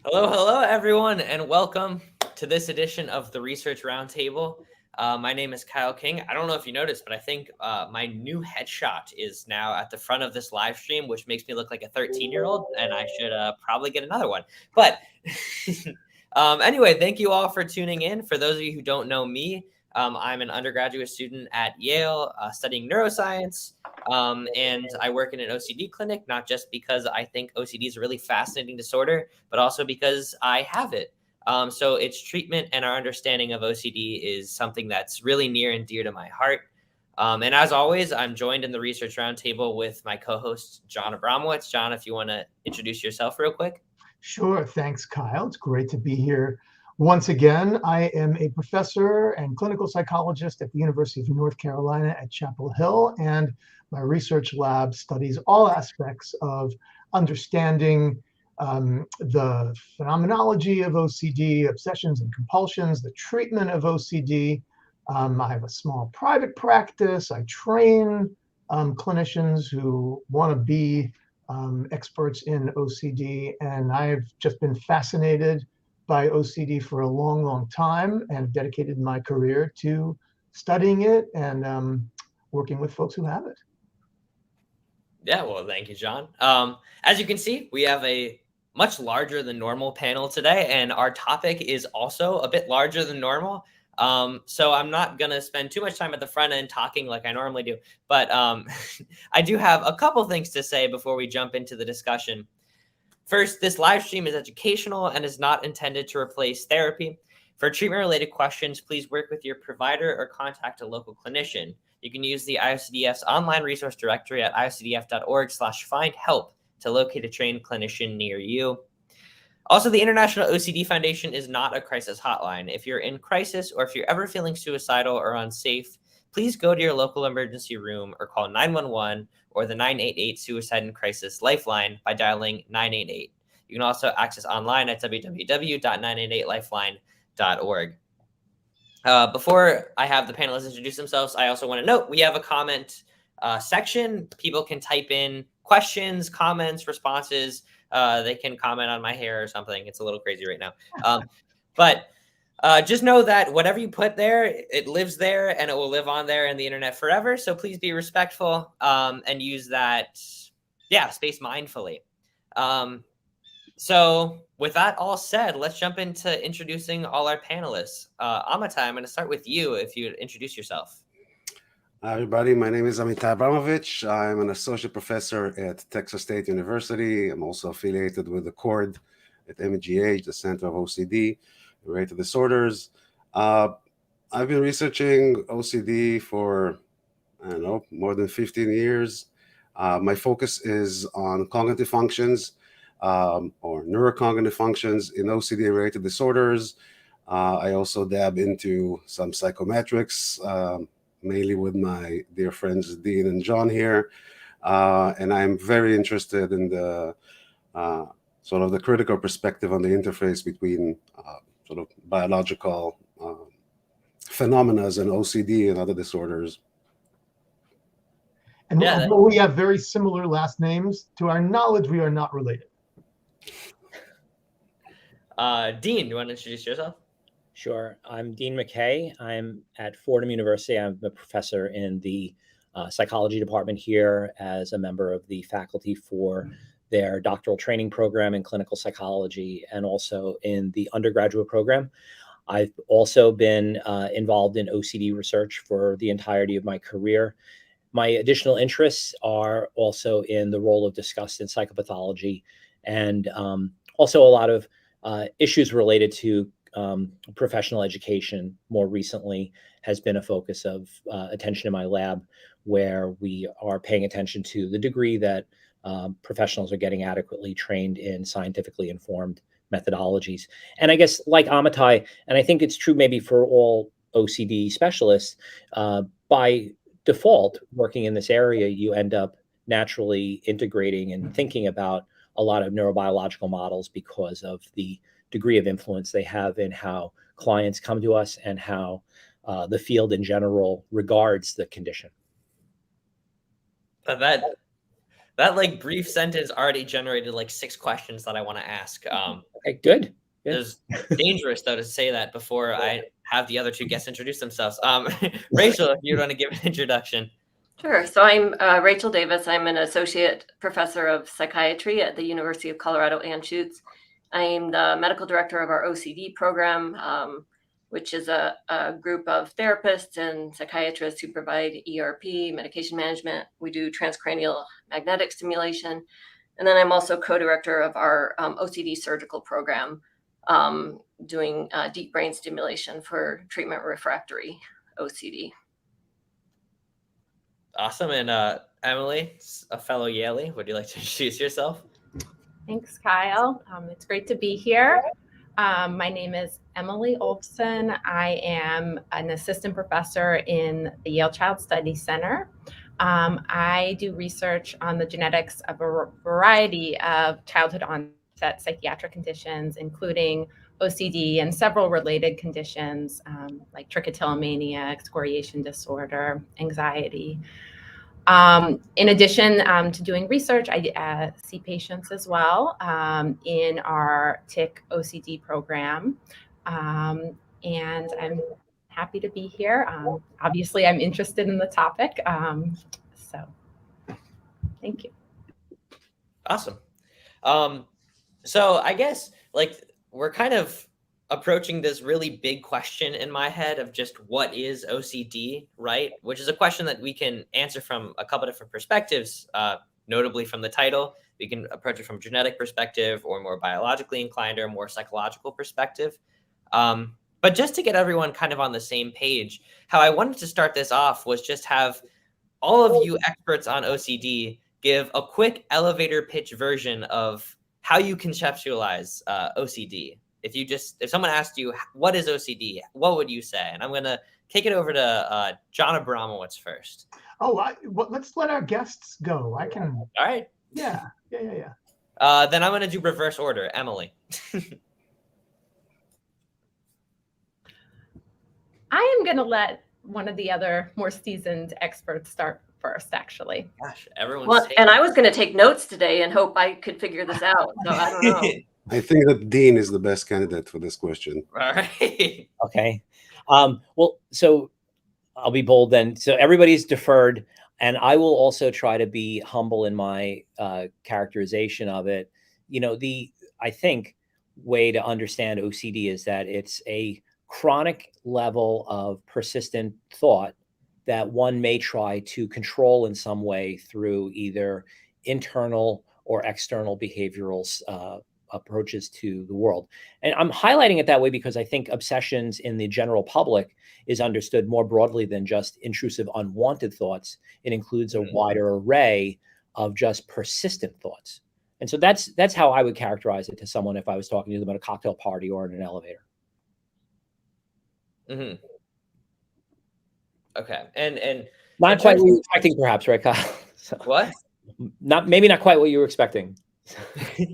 Hello, everyone, and welcome to this edition of the Research Roundtable. My name is Kyle King. I don't know if you noticed, but I think my new headshot is now at the front of this live stream, which makes me look like a 13-year-old, and I should probably get another one. But anyway, thank you all for tuning in. For those of you who don't know me, I'm an undergraduate student at Yale studying neuroscience. And I work in an OCD clinic, not just because I think OCD is a really fascinating disorder, but also because I have it. So its treatment and our understanding of OCD is something that's really near and dear to my heart. And as always, I'm joined in the Research Roundtable with my co-host, John Abramowitz. John, if you want to introduce yourself real quick. Sure. Thanks, Kyle. It's great to be here once again. I am a professor and clinical psychologist at the University of North Carolina at Chapel Hill, and my research lab studies all aspects of understanding the phenomenology of OCD, obsessions and compulsions, the treatment of OCD. I have a small private practice. I train clinicians who want to be experts in OCD, and I've just been fascinated by OCD for a long, long time and dedicated my career to studying it and working with folks who have it. Yeah, well, thank you, John. As you can see, we have a much larger than normal panel today, and our topic is also a bit larger than normal. So I'm not going to spend too much time at the front end talking like I normally do, but I do have a couple things to say before we jump into the discussion. First, this live stream is educational and is not intended to replace therapy. For treatment-related questions, please work with your provider or contact a local clinician. You can use the IOCDF's online resource directory at iocdf.org/find-help to locate a trained clinician near you. Also, the International OCD Foundation is not a crisis hotline. If you're in crisis or if you're ever feeling suicidal or unsafe, please go to your local emergency room or call 911 or the 988 Suicide and Crisis Lifeline by dialing 988. You can also access online at www.988lifeline.org. Before I have the panelists introduce themselves, I also want to note we have a comment section. People can type in questions, comments, responses. They can comment on my hair or something. It's a little crazy right now. But just know that whatever you put there, it lives there and it will live on there in the internet forever. So please be respectful and use that, space mindfully. So with that all said, let's jump into introducing all our panelists. Amitai, I'm going to start with you if you'd introduce yourself. Hi, everybody. My name is Abramowitz. I'm an associate professor at Texas State University. I'm also affiliated with the CORD at MEGH, the Center of OCD, Related Disorders. I've been researching OCD for, more than 15 years. My focus is on cognitive functions or neurocognitive functions in OCD-related disorders. I also dab into some psychometrics, mainly with my dear friends Dean and John here. And I'm very interested in the sort of the critical perspective on the interface between sort of biological phenomena and OCD and other disorders. And although we have very similar last names, to our knowledge, we are not related. Dean, do you want to introduce yourself? Sure. I'm Dean McKay. I'm at Fordham University. I'm a professor in the psychology department here as a member of the faculty for their doctoral training program in clinical psychology and also in the undergraduate program. I've also been involved in OCD research for the entirety of my career. My additional interests are also in the role of disgust in psychopathology and also a lot of issues related to professional education more recently has been a focus of attention in my lab, where we are paying attention to the degree that professionals are getting adequately trained in scientifically informed methodologies. And I guess like Amitai, and I think it's true maybe for all OCD specialists, by default, working in this area, you end up naturally integrating and thinking about a lot of neurobiological models because of the degree of influence they have in how clients come to us and how the field in general regards the condition. That like brief sentence already generated like 6 questions that I want to ask. Okay, good. It's dangerous though to say that before I have the other 2 guests introduce themselves. Rachel, if you want to give an introduction. Sure. So I'm Rachel Davis. I'm an associate professor of psychiatry at the University of Colorado Anschutz. I'm the medical director of our OCD program, which is a group of therapists and psychiatrists who provide ERP, medication management. We do transcranial magnetic stimulation. And then I'm also co-director of our OCD surgical program, doing deep brain stimulation for treatment refractory OCD. Awesome. And Emily, a fellow Yalie, would you like to introduce yourself? Thanks, Kyle. It's great to be here. My name is Emily Olson. I am an assistant professor in the Yale Child Study Center. I do research on the genetics of a variety of childhood onset psychiatric conditions, including OCD and several related conditions like trichotillomania, excoriation disorder, anxiety. In addition to doing research, I see patients as well in our TIC OCD program. And I'm happy to be here. Obviously, I'm interested in the topic. So thank you. Awesome. So I guess like we're kind of approaching this really big question in my head of just what is OCD, right? Which is a question that we can answer from a couple different perspectives, notably from the title. We can approach it from a genetic perspective or more biologically inclined or more psychological perspective. But just to get everyone kind of on the same page, how I wanted to start this off was just have all of you experts on OCD give a quick elevator pitch version of how you conceptualize OCD. If someone asked you, what is OCD, what would you say? And I'm going to kick it over to John Abramowitz first. Oh, let's let our guests go. I can. All right. Yeah. Then I'm going to do reverse order. Emily. I am going to let one of the other more seasoned experts start first, actually. Gosh, everyone's Well, and I was going to take notes today and hope I could figure this out. So I don't know. I think that Dean is the best candidate for this question. All right. Okay. Well, so I'll be bold then. So everybody's deferred, and I will also try to be humble in my characterization of it. You know, I think way to understand OCD is that it's a chronic level of persistent thought that one may try to control in some way through either internal or external behavioral approaches to the world. And I'm highlighting it that way because I think obsessions in the general public is understood more broadly than just intrusive, unwanted thoughts. It includes a wider array of just persistent thoughts. And so that's how I would characterize it to someone if I was talking to them at a cocktail party or in an elevator. Mm-hmm. Okay. And not quite what you were expecting, perhaps, right, Kyle? So, what? Maybe not quite what you were expecting.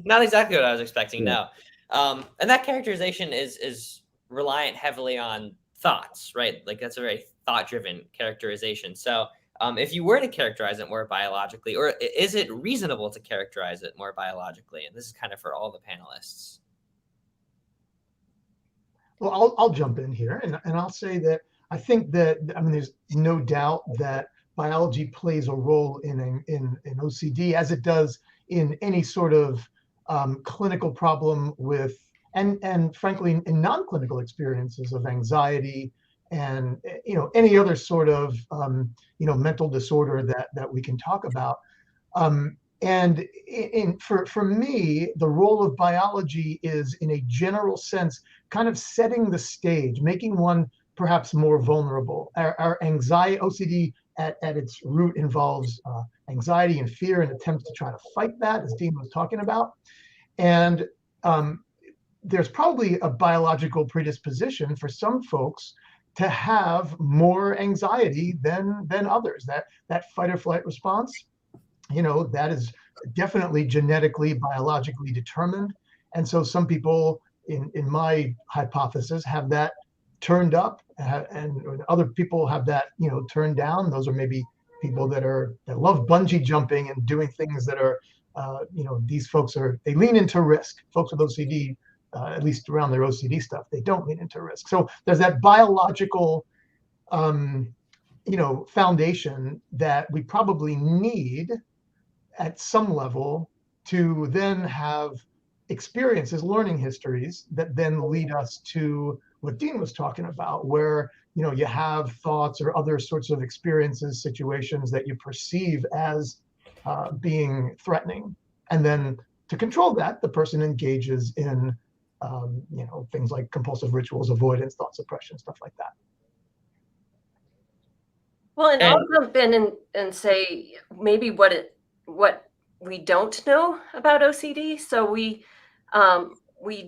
Not exactly what I was expecting. No. And that characterization is reliant heavily on thoughts, right? Like that's a very thought-driven characterization. So if you were to characterize it more biologically, or is it reasonable to characterize it more biologically? And this is kind of for all the panelists. Well, I'll jump in here and I'll say that I think that, I mean, there's no doubt that biology plays a role in OCD as it does in any sort of clinical problem with, and frankly, in non-clinical experiences of anxiety and, any other sort of, mental disorder that we can talk about. And for me, the role of biology is, in a general sense, kind of setting the stage, making one perhaps more vulnerable. Our anxiety, OCD at its root involves anxiety and fear and attempts to try to fight that, as Dean was talking about. And there's probably a biological predisposition for some folks to have more anxiety than others. That fight or flight response, that is definitely genetically, biologically determined. And so some people, in my hypothesis, have that turned up, and other people have that, turned down. Those are maybe people that love bungee jumping and doing things that are, these folks they lean into risk. Folks with OCD, at least around their OCD stuff, they don't lean into risk. So there's that biological, foundation that we probably need at some level to then have experiences, learning histories that then lead us to what Dean was talking about, where you have thoughts or other sorts of experiences, situations that you perceive as being threatening, and then to control that, the person engages in things like compulsive rituals, avoidance, thought suppression, stuff like that. Well, and I'll jump in and say maybe what we don't know about OCD. So we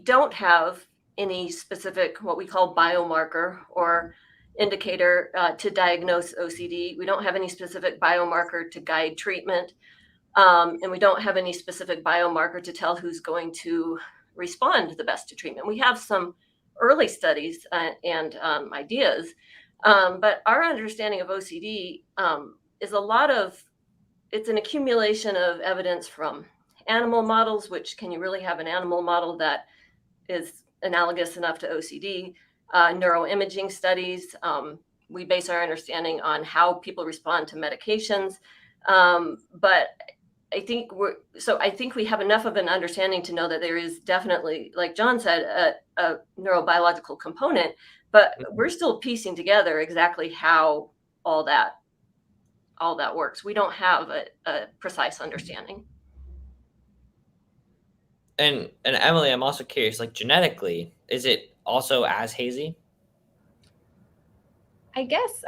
don't have any specific what we call biomarker or indicator to diagnose OCD. We don't have any specific biomarker to guide treatment, and we don't have any specific biomarker to tell who's going to respond the best to treatment. We have some early studies and ideas. But our understanding of OCD is it's an accumulation of evidence from animal models, which can you really have an animal model that is analogous enough to OCD? Neuroimaging studies. We base our understanding on how people respond to medications. But I think we have enough of an understanding to know that there is definitely, like John said, a neurobiological component. But we're still piecing together exactly how all that works. We don't have a precise understanding. And Emily, I'm also curious, like genetically, is it also as hazy? I guess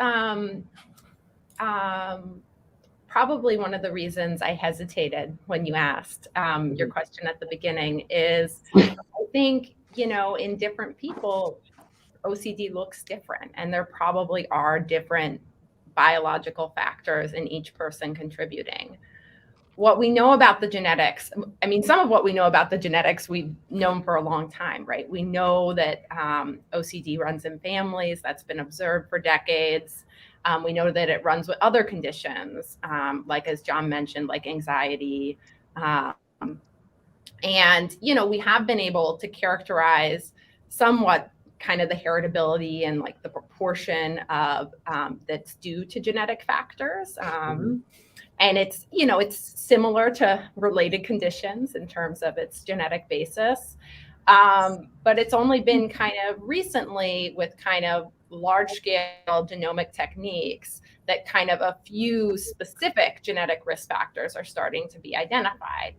probably one of the reasons I hesitated when you asked your question at the beginning is I think, in different people, OCD looks different, and there probably are different biological factors in each person contributing. What we know about the genetics, some of what we know about the genetics we've known for a long time, right? We know that OCD runs in families. That's been observed for decades. We know that it runs with other conditions, like as John mentioned, like anxiety. And, we have been able to characterize somewhat kind of the heritability and like the proportion of that's due to genetic factors. And it's similar to related conditions in terms of its genetic basis. But it's only been kind of recently with kind of large scale genomic techniques that kind of a few specific genetic risk factors are starting to be identified.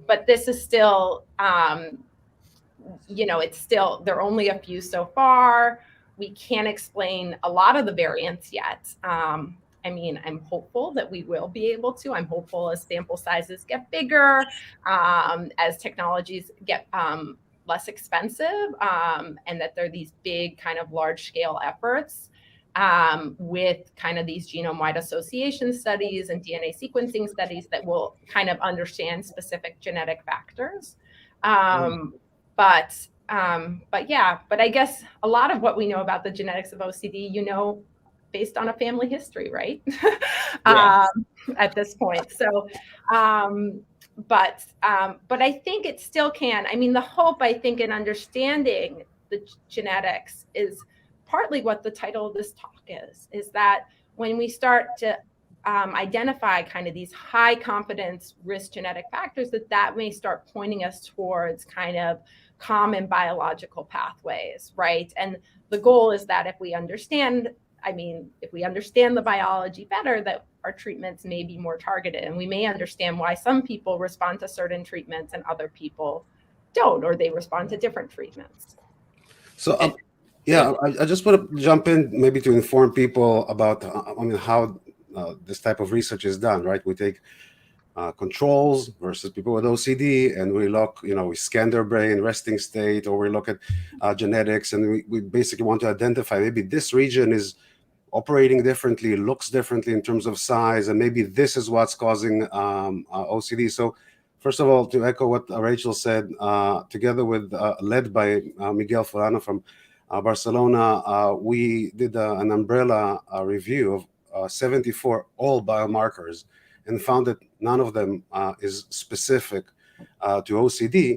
But this is still, there are only a few so far. We can't explain a lot of the variants yet. I'm hopeful that we will be able to. I'm hopeful as sample sizes get bigger, as technologies get less expensive, and that there are these big kind of large scale efforts with kind of these genome-wide association studies and DNA sequencing studies that will kind of understand specific genetic factors. But I guess a lot of what we know about the genetics of OCD, based on a family history, right? At this point. So, but I think it still can. The hope, I think, in understanding the genetics is partly what the title of this talk is that when we start to identify kind of these high confidence risk genetic factors, that may start pointing us towards kind of common biological pathways, right? And the goal is that if we understand the biology better, that our treatments may be more targeted, and we may understand why some people respond to certain treatments and other people don't, or they respond to different treatments. So, I just want to jump in maybe to inform people about how this type of research is done, right? We take controls versus people with OCD, and we look, we scan their brain, resting state, or we look at genetics, and we basically want to identify maybe this region is operating differently, looks differently in terms of size, and maybe this is what's causing OCD. So first of all, to echo what Rachel said, together with led by Miguel Fulano from Barcelona, we did an umbrella review 74 all biomarkers and found that none of them is specific to OCD.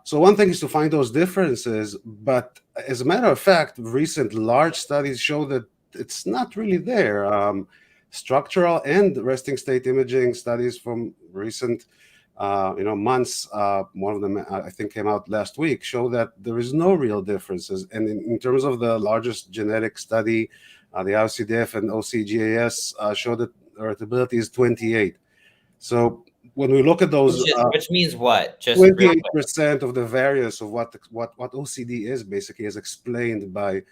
So one thing is to find those differences, but as a matter of fact, recent large studies show that it's not really there. Structural and resting state imaging studies from recent months, one of them I think came out last week, show that there is no real differences. And in terms of the largest genetic study, the IOCDF and OCGAS show that heritability is 28. So when we look at those, which means what? Just 28% of the variance of what OCD is basically is explained by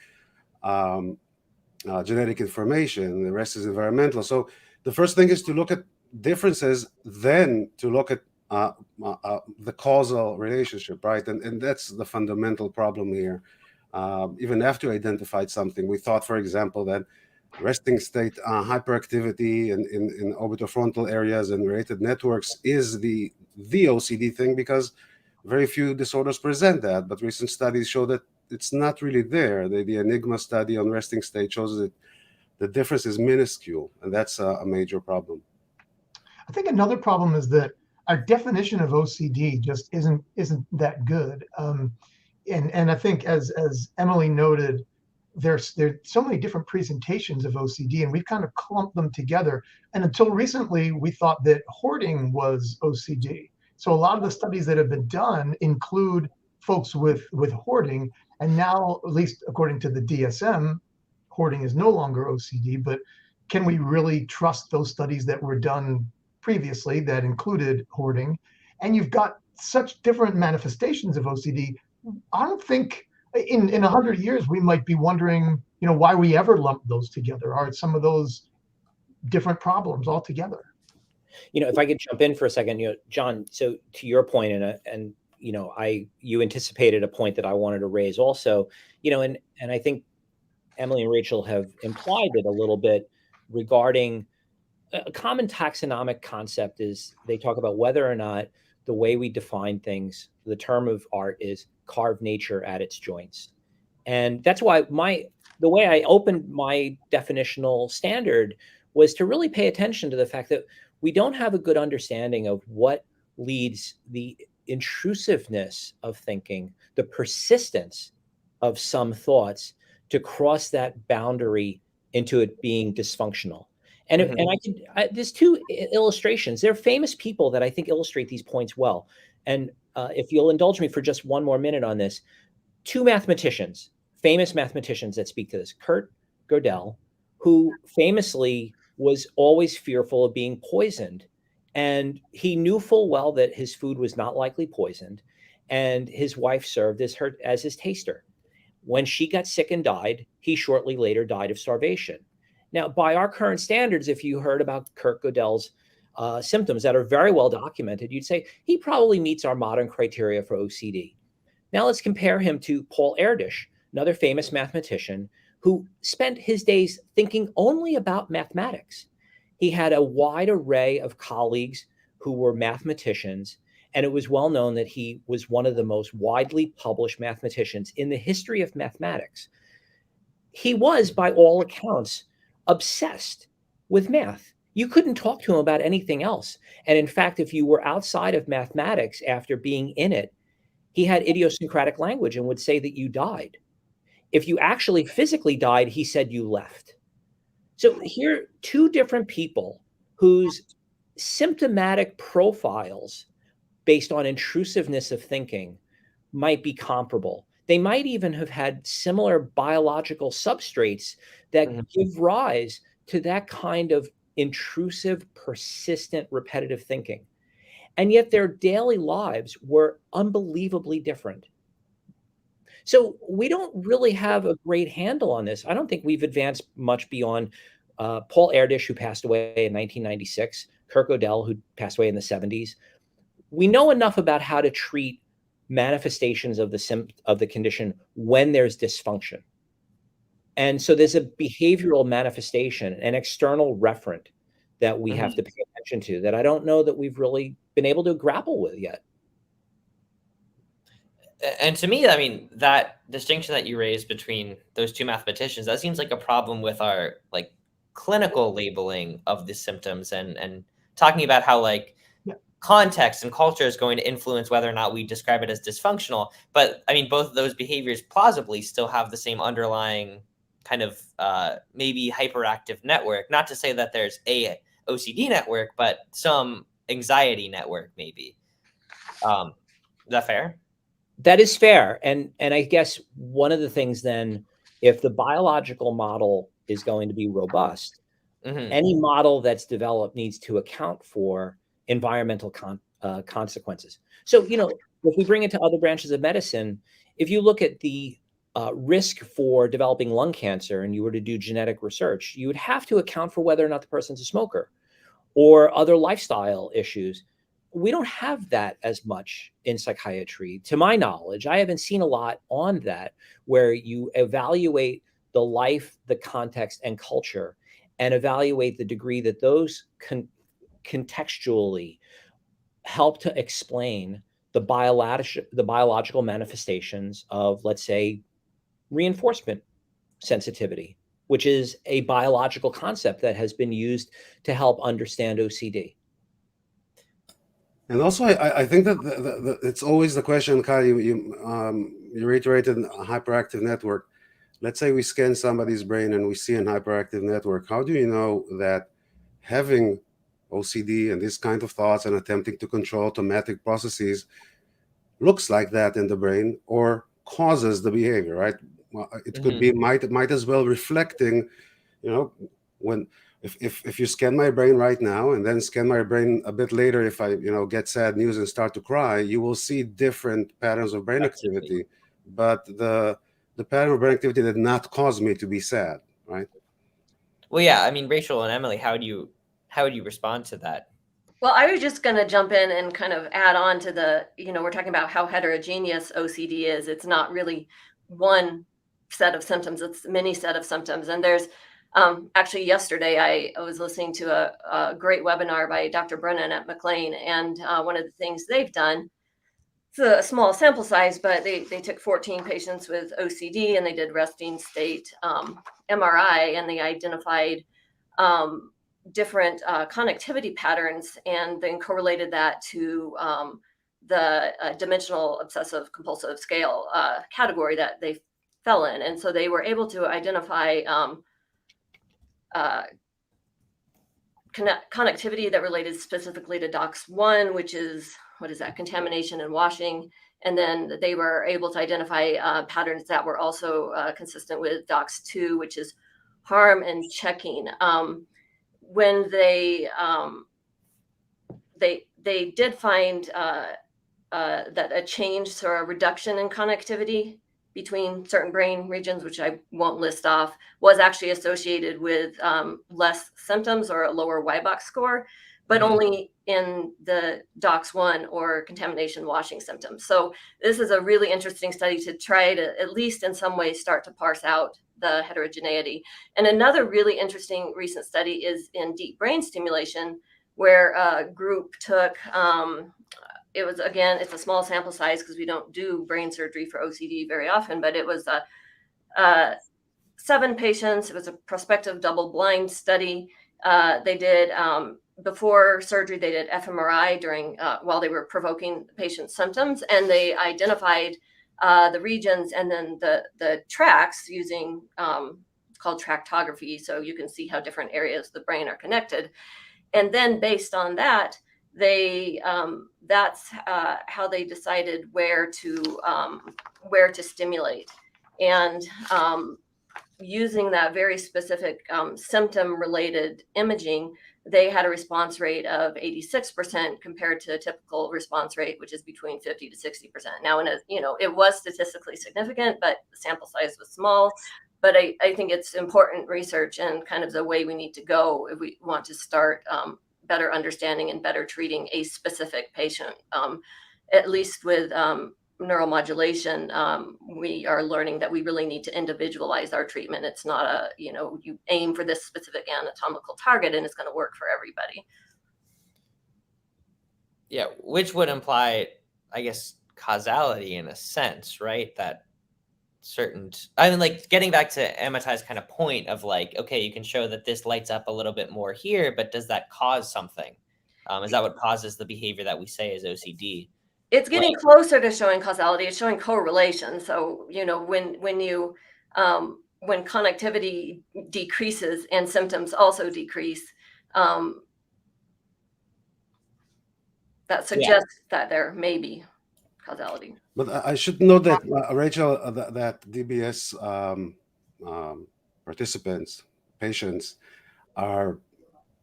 genetic information. The rest is environmental. So the first thing is to look at differences, then to look at the causal relationship, right? And that's the fundamental problem here. Even after we identified something, we thought, for example, that resting state hyperactivity in orbitofrontal areas and related networks is the OCD thing, because very few disorders present that. But recent studies show that it's not really there. The Enigma study on resting state shows that the difference is minuscule, and that's a major problem. I think another problem is that our definition of OCD just isn't that good. And I think as Emily noted, there's so many different presentations of OCD, and we've kind of clumped them together. And until recently, we thought that hoarding was OCD. So a lot of the studies that have been done include folks with hoarding, and now, at least according to the DSM, hoarding is no longer OCD. But can we really trust those studies that were done previously that included hoarding? And you've got such different manifestations of OCD. I don't think in 100 years we might be wondering, why we ever lumped those together. Are some of those different problems altogether? If I could jump in for a second, John. So to your point, and you anticipated a point that I wanted to raise also. And I think Emily and Rachel have implied it a little bit regarding a common taxonomic concept. Is they talk about whether or not the way we define things, the term of art is carved nature at its joints. And that's why the way I opened my definitional standard was to really pay attention to the fact that we don't have a good understanding of what leads the intrusiveness of thinking, the persistence of some thoughts to cross that boundary into it being dysfunctional. And there's two illustrations. They're famous people that I think illustrate these points well. And if you'll indulge me for just one more minute on this, two mathematicians, famous mathematicians that speak to this. Kurt Gödel, who famously was always fearful of being poisoned. And he knew full well that his food was not likely poisoned. And his wife served as his taster. When she got sick and died, he shortly later died of starvation. Now, by our current standards, if you heard about Kurt Gödel's symptoms that are very well documented, you'd say he probably meets our modern criteria for OCD. Now let's compare him to Paul Erdish, another famous mathematician who spent his days thinking only about mathematics. He had a wide array of colleagues who were mathematicians, and it was well known that he was one of the most widely published mathematicians in the history of mathematics. He was, by all accounts, obsessed with math. You couldn't talk to him about anything else. And in fact, if you were outside of mathematics after being in it, he had idiosyncratic language and would say that you died. If you actually physically died, he said you left. So here are two different people whose symptomatic profiles based on intrusiveness of thinking might be comparable. They might even have had similar biological substrates that give rise to that kind of intrusive, persistent, repetitive thinking. And yet their daily lives were unbelievably different. So we don't really have a great handle on this. I don't think we've advanced much beyond Paul Erdish, who passed away in 1996, Kurt Gödel, who passed away in the 70s. We know enough about how to treat manifestations of the condition when there's dysfunction. And so there's a behavioral manifestation, an external referent that we have to pay attention to that I don't know that we've really been able to grapple with yet. And to me, I mean, that distinction that you raised between those two mathematicians, that seems like a problem with our clinical labeling of the symptoms and talking about how like Yeah. context and culture is going to influence whether or not we describe it as dysfunctional. But I mean, both of those behaviors plausibly still have the same underlying kind of maybe hyperactive network. Not to say that there's a OCD network, but some anxiety network maybe. Is that fair? That is fair. And I guess one of the things then, if the biological model is going to be robust, any model that's developed needs to account for environmental consequences. So, you know, if we bring it to other branches of medicine, if you look at the risk for developing lung cancer and you were to do genetic research, you would have to account for whether or not the person's a smoker or other lifestyle issues. We don't have that as much in psychiatry. To my knowledge, I haven't seen a lot on that where you evaluate the life, the context, and culture, and evaluate the degree that those contextually help to explain the biological manifestations of, let's say, reinforcement sensitivity, which is a biological concept that has been used to help understand OCD. And also, I think that it's always the question, Kyle, you reiterated a hyperactive network. Let's say we scan somebody's brain and we see an hyperactive network. How do you know that having OCD and this kind of thoughts and attempting to control automatic processes looks like that in the brain or causes the behavior, right? Well, it could be might as well reflecting, you know, when if you scan my brain right now and then scan my brain a bit later, if I get sad news and start to cry, you will see different patterns of brain activity, but the pattern of brain activity did not cause me to be sad, right? Well, yeah, I mean, Rachel and Emily, how would you respond to that? Well, I was just going to jump in and kind of add on to the, we're talking about how heterogeneous OCD is. It's not really one set of symptoms, it's many set of symptoms. And there's actually yesterday I was listening to a great webinar by Dr. Brennan at McLean. And one of the things they've done, it's a small sample size, but they took 14 patients with OCD and they did resting state MRI, and they identified different connectivity patterns and then correlated that to the dimensional obsessive compulsive scale category that they fell in. And so they were able to identify connectivity that related specifically to DOX1, which is, what is that, contamination and washing. And then they were able to identify patterns that were also consistent with DOX2, which is harm and checking. When they did find that a change or a reduction in connectivity between certain brain regions, which I won't list off, was actually associated with less symptoms or a lower YBOX score, but only in the DOX1 or contamination washing symptoms. So this is a really interesting study to try to, at least in some way, start to parse out the heterogeneity. And another really interesting recent study is in deep brain stimulation, where a group took, it was, again, it's a small sample size because we don't do brain surgery for OCD very often, but it was 7 patients. It was a prospective double-blind study. They did, before surgery, they did fMRI during, while they were provoking the patient's symptoms, and they identified the regions and then the tracks using, it's called tractography. So you can see how different areas of the brain are connected. And then based on that, they that's how they decided where to stimulate. And using that very specific symptom-related imaging, they had a response rate of 86% compared to a typical response rate, which is between 50 to 60%. Now, it was statistically significant, but the sample size was small. But I think it's important research and kind of the way we need to go if we want to start better understanding and better treating a specific patient. At least with neuromodulation, we are learning that we really need to individualize our treatment. It's not you aim for this specific anatomical target and it's going to work for everybody. Yeah, which would imply, I guess, causality in a sense, right? That I mean, like getting back to Amitai's kind of point of like, okay, you can show that this lights up a little bit more here, but does that cause something? Is that what causes the behavior that we say is OCD? It's getting closer to showing causality. It's showing correlation. So, you know, when connectivity decreases and symptoms also decrease, that suggests that there may be causality. But I should note that, Rachel, that DBS participants, patients, are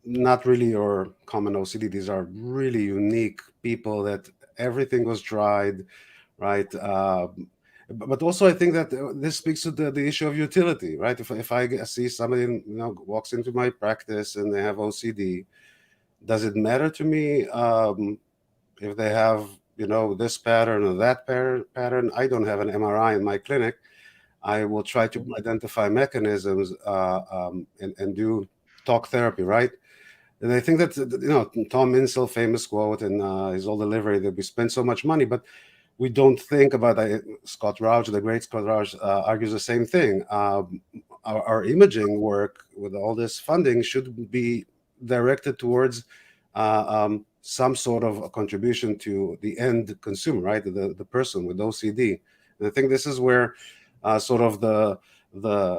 not really your common OCD. These are really unique people that everything was tried, right? But also, I think that this speaks to the issue of utility, right? If I see somebody, you know, walks into my practice and they have OCD, does it matter to me if they have, you know, this pattern or that pattern? I don't have an MRI in my clinic. I will try to identify mechanisms and do talk therapy, right? And I think that, you know, Tom Insel's famous quote in his Old Delivery, that we spend so much money, but we don't think about Scott Rauch, the great Scott Rauch, argues the same thing. Our imaging work with all this funding should be directed towards some sort of a contribution to the end consumer, right? The person with OCD. And I think this is where sort of the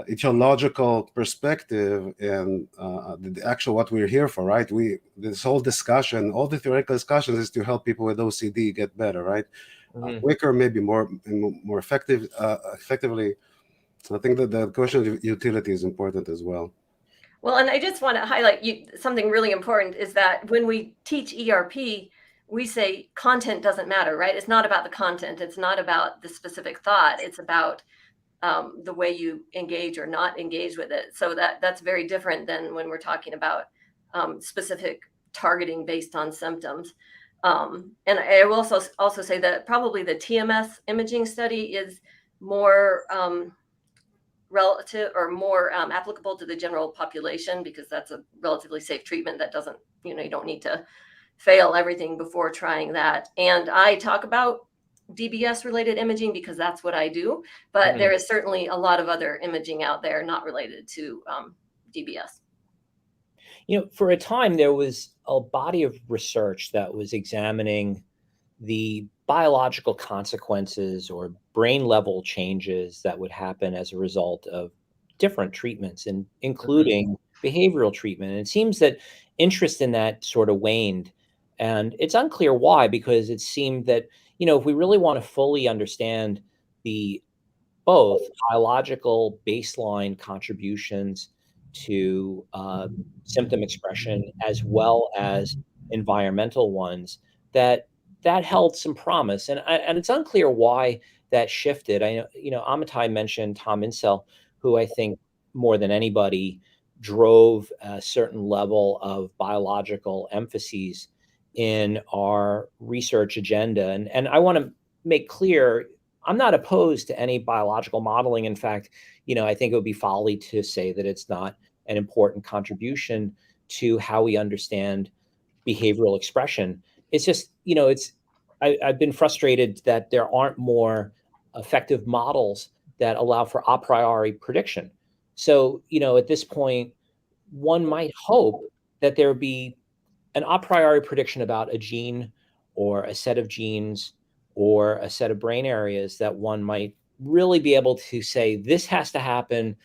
etiological perspective and the actual what we're here for, right? This whole discussion, all the theoretical discussions, is to help people with OCD get better, right? Quicker, maybe more effectively. So I think that the question of utility is important as well. Well, and I just want to highlight something really important is that when we teach ERP, we say content doesn't matter, right? It's not about the content. It's not about the specific thought. It's about the way you engage or not engage with it. So that's very different than when we're talking about specific targeting based on symptoms. And I will also say that probably the TMS imaging study is more relative or more applicable to the general population, because that's a relatively safe treatment that doesn't, you know, you don't need to fail everything before trying that. And I talk about DBS related imaging because that's what I do, but there is certainly a lot of other imaging out there not related to DBS. You know, for a time, there was a body of research that was examining the biological consequences or brain level changes that would happen as a result of different treatments, and including behavioral treatment. And it seems that interest in that sort of waned. And it's unclear why, because it seemed that, you know, if we really want to fully understand the both biological baseline contributions to symptom expression as well as environmental ones, that held some promise. And it's unclear why that shifted. I know, you know, Amitai mentioned Tom Insel, who I think more than anybody drove a certain level of biological emphases in our research agenda. And I want to make clear, I'm not opposed to any biological modeling. In fact, you know, I think it would be folly to say that it's not an important contribution to how we understand behavioral expression. It's just, you know, I've been frustrated that there aren't more effective models that allow for a priori prediction. So, you know, at this point, one might hope that there would be an a priori prediction about a gene or a set of genes or a set of brain areas that one might really be able to say, this has to happen.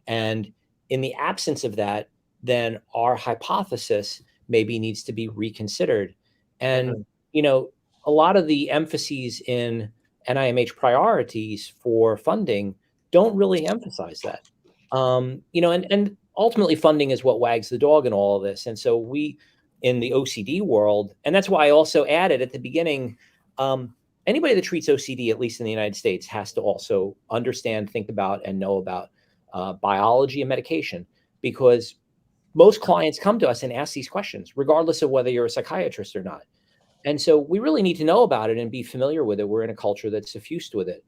And in the absence of that, then our hypothesis maybe needs to be reconsidered. And, you know, a lot of the emphases in NIMH priorities for funding don't really emphasize that. You know, and ultimately funding is what wags the dog in all of this. And so we, in the OCD world, and that's why I also added at the beginning, anybody that treats OCD, at least in the United States, has to also understand, think about, and know about biology and medication, because most clients come to us and ask these questions, regardless of whether you're a psychiatrist or not. And so we really need to know about it and be familiar with it. We're in a culture that's suffused with it.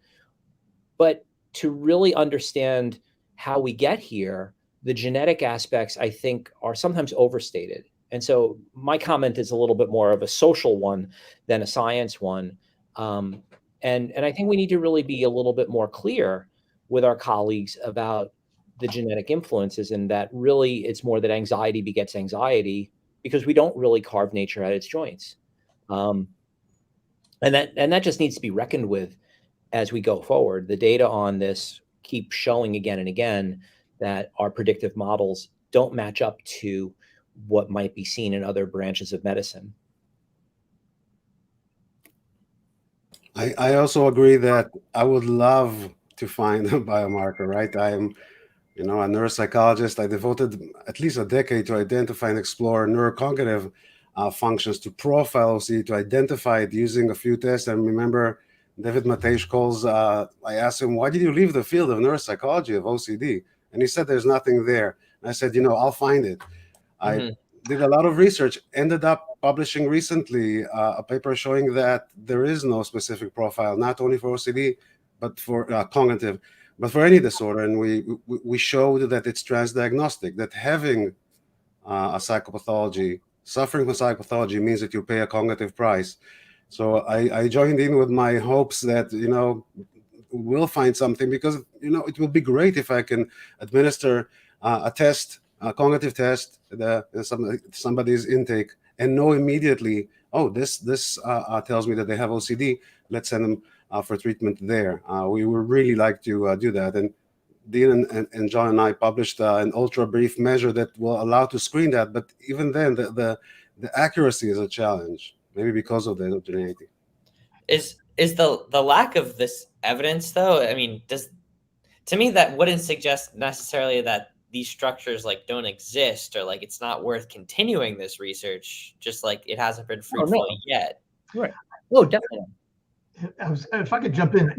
But to really understand how we get here, the genetic aspects, I think, are sometimes overstated. And so my comment is a little bit more of a social one than a science one. And I think we need to really be a little bit more clear with our colleagues about the genetic influences, and that really it's more that anxiety begets anxiety because we don't really carve nature at its joints. And that just needs to be reckoned with as we go forward. The data on this keep showing again and again that our predictive models don't match up to what might be seen in other branches of medicine. I also agree that I would love to find a biomarker, right? I am, a neuropsychologist. I devoted at least a decade to identify and explore neurocognitive functions, to profile OCD, to identify it using a few tests. And remember, David Matej calls, I asked him, why did you leave the field of neuropsychology of OCD? And he said, there's nothing there. And I said, I'll find it. I did a lot of research, ended up publishing recently a paper showing that there is no specific profile, not only for OCD, but for cognitive, but for any disorder. And we showed that it's transdiagnostic, that having a psychopathology, suffering from psychopathology means that you pay a cognitive price. So I joined in with my hopes that, we'll find something, because, it will be great if I can administer a test, a cognitive test, somebody's intake, and know immediately, oh, this tells me that they have OCD. Let's send them for treatment there. We would really like to do that. And Dean and John and I published an ultra brief measure that will allow to screen that. But even then, the accuracy is a challenge, maybe because of the heterogeneity. Is the lack of this evidence, though? I mean, to me that wouldn't suggest necessarily that these structures don't exist, or it's not worth continuing this research, just it hasn't been fruitful yet. Right. Oh, definitely. If I could jump in,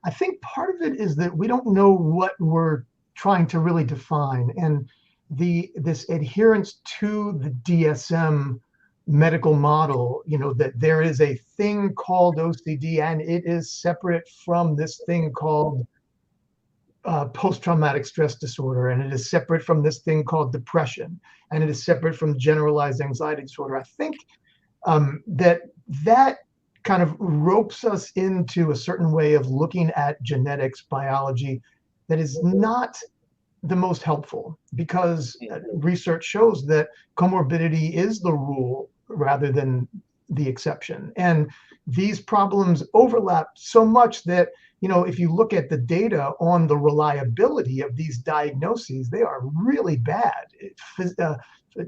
I think part of it is that we don't know what we're trying to really define, and this adherence to the DSM medical model, that there is a thing called OCD and it is separate from this thing called post-traumatic stress disorder, and it is separate from this thing called depression, and it is separate from generalized anxiety disorder. I think that kind of ropes us into a certain way of looking at genetics, biology, that is not the most helpful, because research shows that comorbidity is the rule rather than the exception. And these problems overlap so much that, if you look at the data on the reliability of these diagnoses, they are really bad.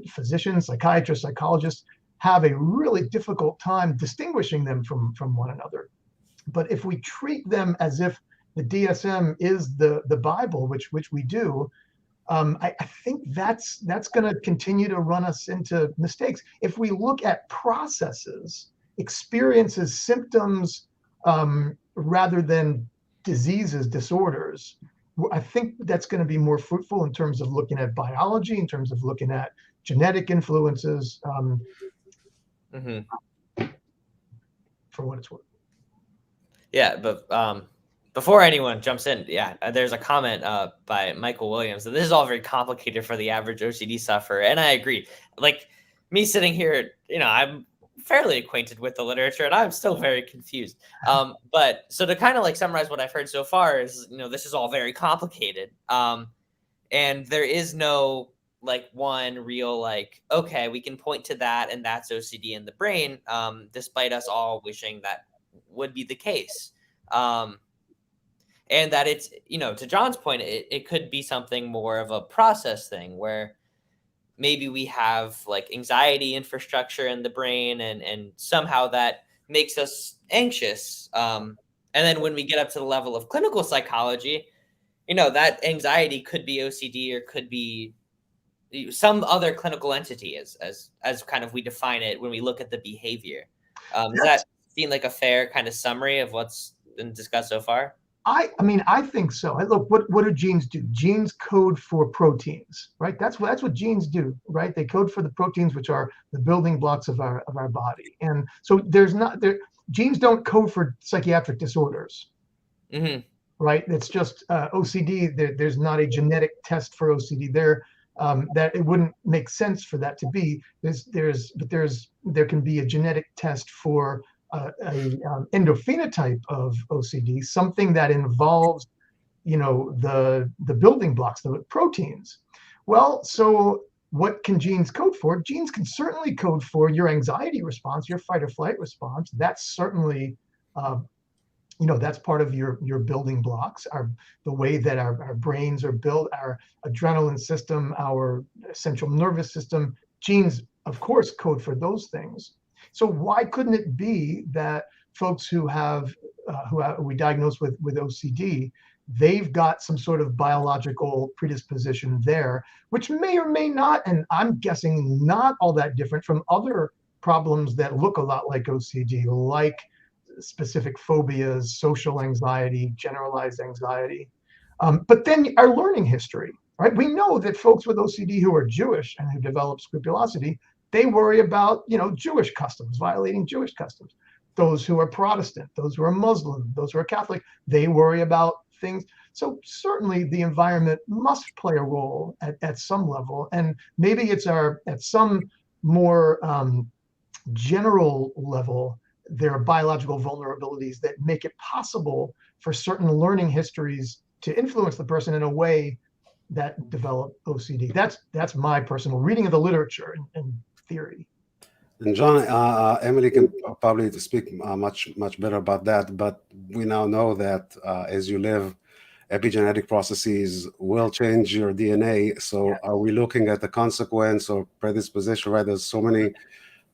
Physicians, psychiatrists, psychologists have a really difficult time distinguishing them from one another. But if we treat them as if the DSM is the Bible, which we do, I think that's going to continue to run us into mistakes. If we look at processes, experiences, symptoms, rather than diseases, disorders, I think that's going to be more fruitful in terms of looking at biology, in terms of looking at genetic influences, for what it's worth. Yeah, but before anyone jumps in, there's a comment by Michael Williams that this is all very complicated for the average OCD sufferer, and I agree. Me sitting here, I'm fairly acquainted with the literature, and I'm still very confused. But so to kind of summarize what I've heard so far is, this is all very complicated, and there is no one real okay, we can point to that, and that's OCD in the brain, despite us all wishing that would be the case. And that it's, to John's point, it could be something more of a process thing where maybe we have anxiety infrastructure in the brain, and somehow that makes us anxious. And then when we get up to the level of clinical psychology, that anxiety could be OCD or could be some other clinical entity as kind of we define it when we look at the behavior. Does that seem like a fair kind of summary of what's been discussed so far? I mean, I think so. Look, what do genes do? Genes code for proteins, right? That's what genes do, right? They code for the proteins, which are the building blocks of our body. And so genes don't code for psychiatric disorders, right? It's just OCD. There's not a genetic test for OCD there. That it wouldn't make sense for that to be. There can be a genetic test for a endophenotype of OCD, something that involves the building blocks, the proteins. Well, so what can genes code for? Genes can certainly code for your anxiety response, your fight or flight response. That's certainly, that's part of your building blocks, the way that our brains are built, our adrenaline system, our central nervous system. Genes, of course, code for those things. So why couldn't it be that folks who we diagnose with OCD, they've got some sort of biological predisposition there, which may or may not, and I'm guessing not all that different from other problems that look a lot like OCD, like specific phobias, social anxiety, generalized anxiety. But then our learning history, right? We know that folks with OCD who are Jewish and who develop scrupulosity, they worry about, Jewish customs, violating Jewish customs. Those who are Protestant, those who are Muslim, those who are Catholic, they worry about things. So certainly the environment must play a role at some level. And maybe it's at some more general level, there are biological vulnerabilities that make it possible for certain learning histories to influence the person in a way that develop OCD. That's my personal reading of the literature and theory. And John, Emily can probably speak much better about that. But we now know that as you live, epigenetic processes will change your DNA. So Yeah. are we looking at the consequence or predisposition? Right? There's so many,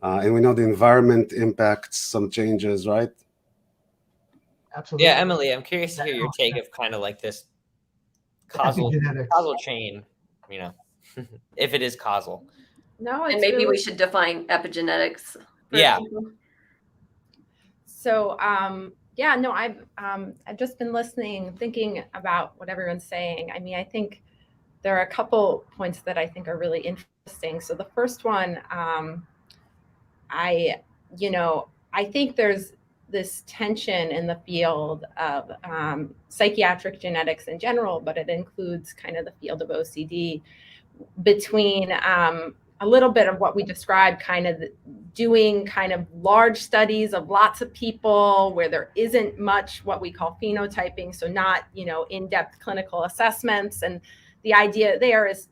and we know the environment impacts some changes, right? Absolutely. Yeah, Emily, I'm curious to hear your take of kind of like this causal chain, if it is causal. No, And it's maybe really, we should define epigenetics. Yeah. so I've just been listening, thinking about what everyone's saying. I mean, I think there are a couple points that I think are really interesting. So the first one, I think there's this tension in the field of psychiatric genetics in general, but it includes kind of the field of OCD, between a little bit of what we described, kind of doing kind of large studies of lots of people where there isn't much what we call phenotyping, so not, in-depth clinical assessments. And the idea there is,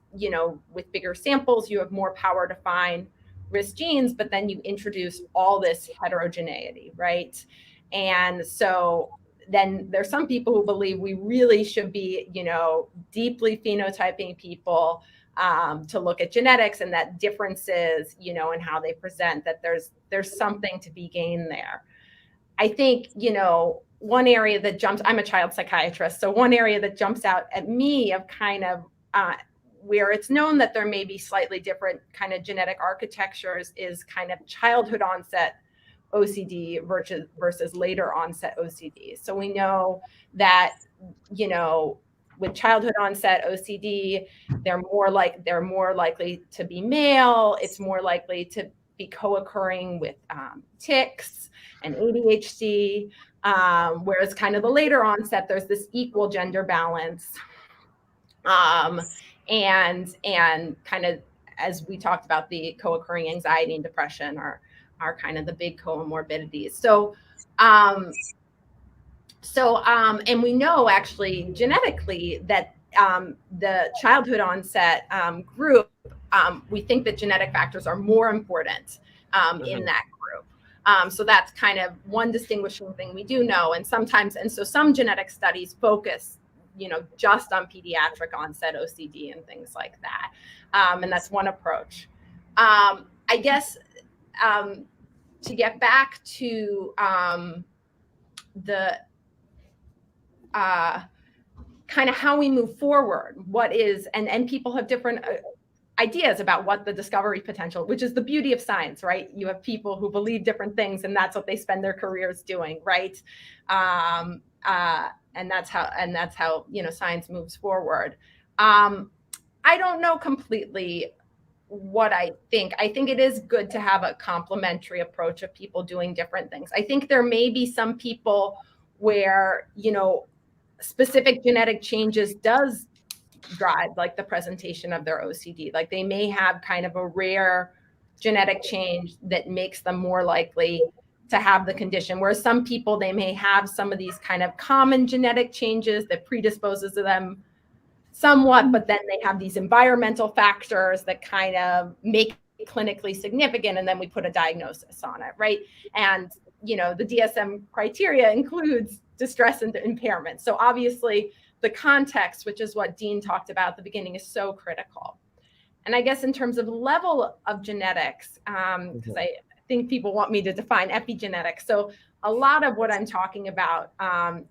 with bigger samples, you have more power to find risk genes, but then you introduce all this heterogeneity, right? And so then there's some people who believe we really should be, deeply phenotyping people to look at genetics, and that differences, in how they present, that there's something to be gained there. I think, one area that jumps, I'm a child psychiatrist, so one area that jumps out at me of kind of where it's known that there may be slightly different kind of genetic architectures is kind of childhood onset OCD versus later onset OCD. So we know that, with childhood onset OCD, they're more likely to be male. It's more likely to be co-occurring with tics and ADHD, whereas kind of the later onset, there's this equal gender balance. And kind of, as we talked about, the co-occurring anxiety and depression are kind of the big comorbidities. So and we know actually genetically that the childhood onset group, we think that genetic factors are more important in that group. So that's kind of one distinguishing thing we do know. And so some genetic studies focus, just on pediatric onset OCD and things like that. And that's one approach. I guess to get back to the kind of how we move forward, and people have different ideas about what the discovery potential, which is the beauty of science, right? You have people who believe different things, and that's what they spend their careers doing, right? And that's how science moves forward. I don't know completely what I think. I think it is good to have a complementary approach of people doing different things. I think there may be some people where, specific genetic changes does drive like the presentation of their OCD. Like they may have kind of a rare genetic change that makes them more likely to have the condition, whereas some people, they may have some of these kind of common genetic changes that predisposes to them somewhat, but then they have these environmental factors that kind of make it clinically significant, and then we put a diagnosis on it, right? And the DSM criteria includes distress and impairment. So obviously the context, which is what Dean talked about at the beginning, is so critical. And I guess in terms of level of genetics, because I think people want me to define epigenetics. So a lot of what I'm talking about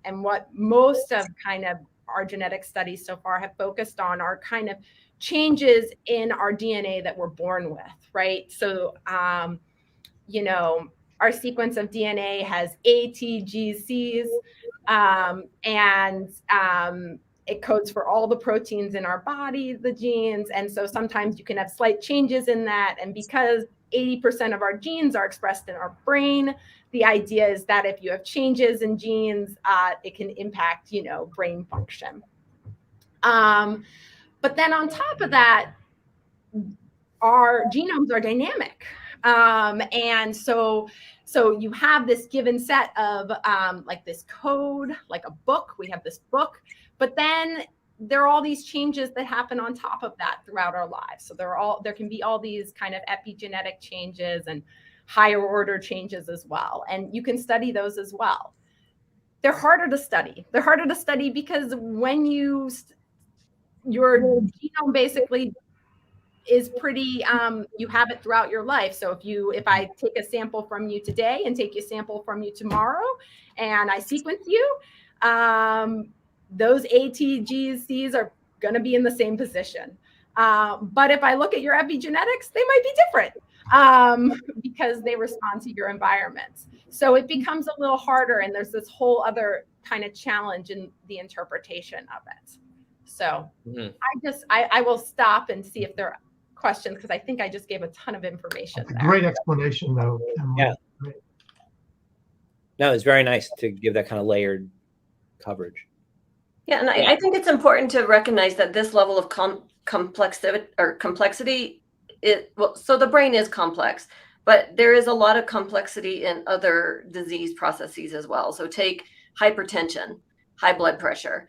and what most of kind of our genetic studies so far have focused on are kind of changes in our DNA that we're born with, right? So, our sequence of DNA has A, T, G, Cs, and it codes for all the proteins in our body, the genes. And so sometimes you can have slight changes in that. And because 80% of our genes are expressed in our brain, the idea is that if you have changes in genes, it can impact, brain function. But then on top of that, our genomes are dynamic. And so you have this given set of like this code, like a book, we have this book, but then there are all these changes that happen on top of that throughout our lives. So there can be all these kind of epigenetic changes and higher order changes as well. And you can study those as well. They're harder to study. They're harder to study because when your genome basically is pretty, you have it throughout your life. So if I take a sample from you today and take a sample from you tomorrow and I sequence you, those A, T, G's, C's are going to be in the same position. But if I look at your epigenetics, they might be different because they respond to your environment. So it becomes a little harder, and there's this whole other kind of challenge in the interpretation of it. So I will stop and see if there are questions, because I think I just gave a ton of information. That's a great explanation, though. Yeah. No, it's very nice to give that kind of layered coverage. Yeah, and I think it's important to recognize that this level of complexity, so the brain is complex, but there is a lot of complexity in other disease processes as well. So take hypertension, high blood pressure.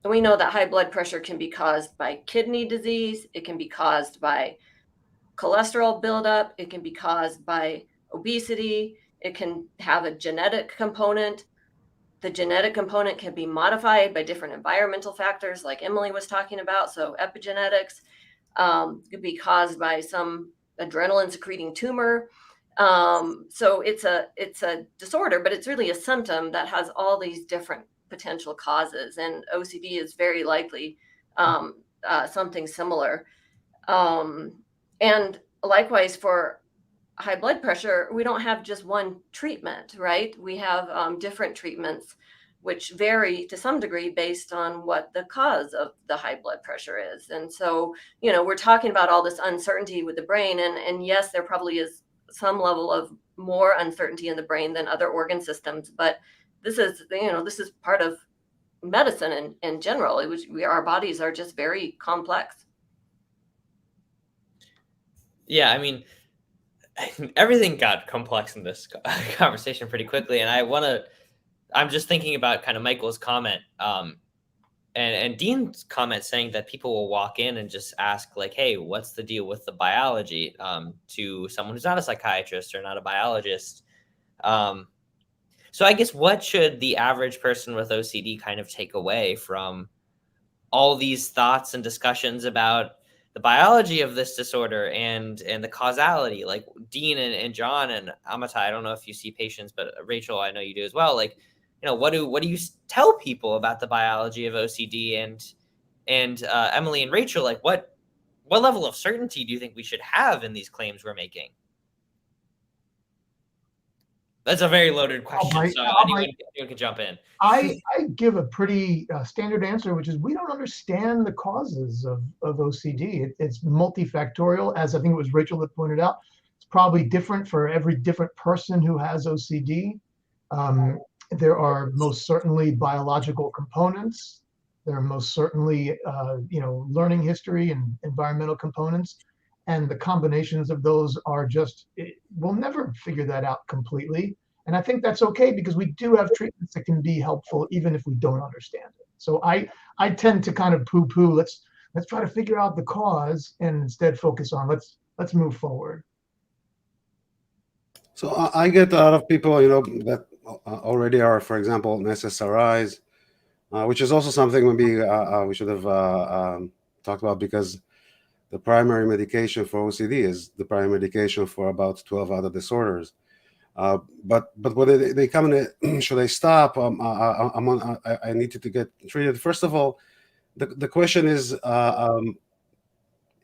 We know that high blood pressure can be caused by kidney disease. It can be caused by cholesterol buildup. It can be caused by obesity. It can have a genetic component. The genetic component can be modified by different environmental factors like Emily was talking about. So epigenetics could be caused by some adrenaline secreting tumor. So it's a disorder, but it's really a symptom that has all these different potential causes, and OCD is very likely something similar. And likewise for high blood pressure, we don't have just one treatment, right? We have different treatments which vary to some degree based on what the cause of the high blood pressure is. And so, we're talking about all this uncertainty with the brain, and yes, there probably is some level of more uncertainty in the brain than other organ systems, but this is part of medicine in general. Our bodies are just very complex. Yeah, I mean, everything got complex in this conversation pretty quickly, and I'm just thinking about kind of Michael's comment and Dean's comment saying that people will walk in and just ask like, hey, what's the deal with the biology, to someone who's not a psychiatrist or not a biologist. So I guess what should the average person with OCD kind of take away from all these thoughts and discussions about the biology of this disorder and the causality? Like Dean and John and Amitai, I don't know if you see patients, but Rachel, I know you do as well. Like, what do you tell people about the biology of OCD? And Emily and Rachel, like what level of certainty do you think we should have in these claims we're making? That's a very loaded question, so anyone can jump in. I give a pretty standard answer, which is we don't understand the causes of OCD. It's multifactorial, as I think it was Rachel that pointed out. It's probably different for every different person who has OCD. There are most certainly biological components. There are most certainly, learning history and environmental components. And the combinations of those are just, we'll never figure that out completely. And I think that's okay, because we do have treatments that can be helpful even if we don't understand it. So I tend to kind of poo-poo, let's try to figure out the cause and instead focus on let's move forward. So I get a lot of people, that already are, for example, in SSRIs, which is also something maybe we should have talked about, because the primary medication for OCD is the primary medication for about 12 other disorders. But when they come in, should I stop? I needed to get treated. First of all, the question is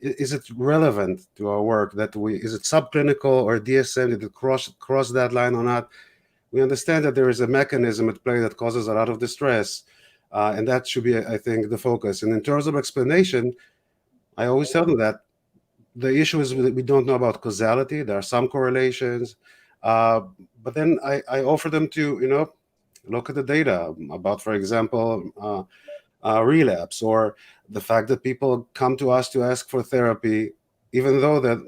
it relevant to our work? Is it subclinical or DSM? Did it cross that line or not? We understand that there is a mechanism at play that causes a lot of distress, and that should be, I think, the focus. And in terms of explanation, I always tell them that the issue is that we don't know about causality. There are some correlations, but then I offer them to, look at the data about, for example, relapse, or the fact that people come to us to ask for therapy, even though that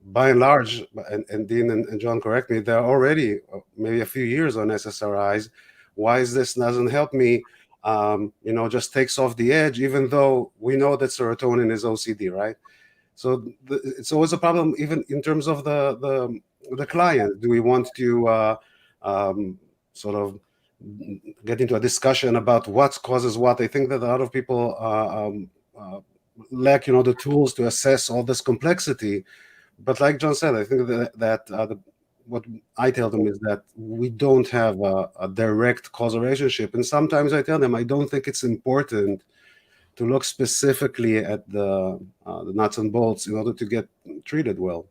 by and large, and Dean and John, correct me, they're already maybe a few years on SSRIs. Why is this doesn't help me? Just takes off the edge, even though we know that serotonin is OCD, right? So it's always a problem, even in terms of the client. Do we want to sort of get into a discussion about what causes what? I think that a lot of people lack, the tools to assess all this complexity. But like John said, I think that what I tell them is that we don't have a direct causal relationship. And sometimes I tell them I don't think it's important to look specifically at the nuts and bolts in order to get treated well.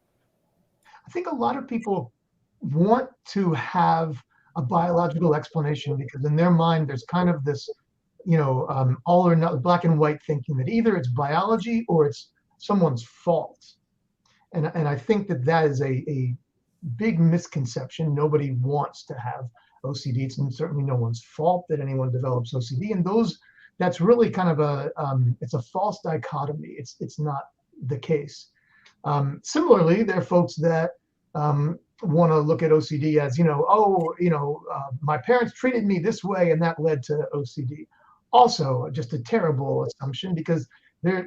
I think a lot of people want to have a biological explanation, because in their mind there's kind of this, all or not, black and white thinking, that either it's biology or it's someone's fault. And I think that is a big misconception. Nobody wants to have OCD. It's certainly no one's fault that anyone develops OCD. And that's really kind of it's a false dichotomy. It's not the case. Similarly, there are folks that want to look at OCD as, my parents treated me this way and that led to OCD. Also, just a terrible assumption, because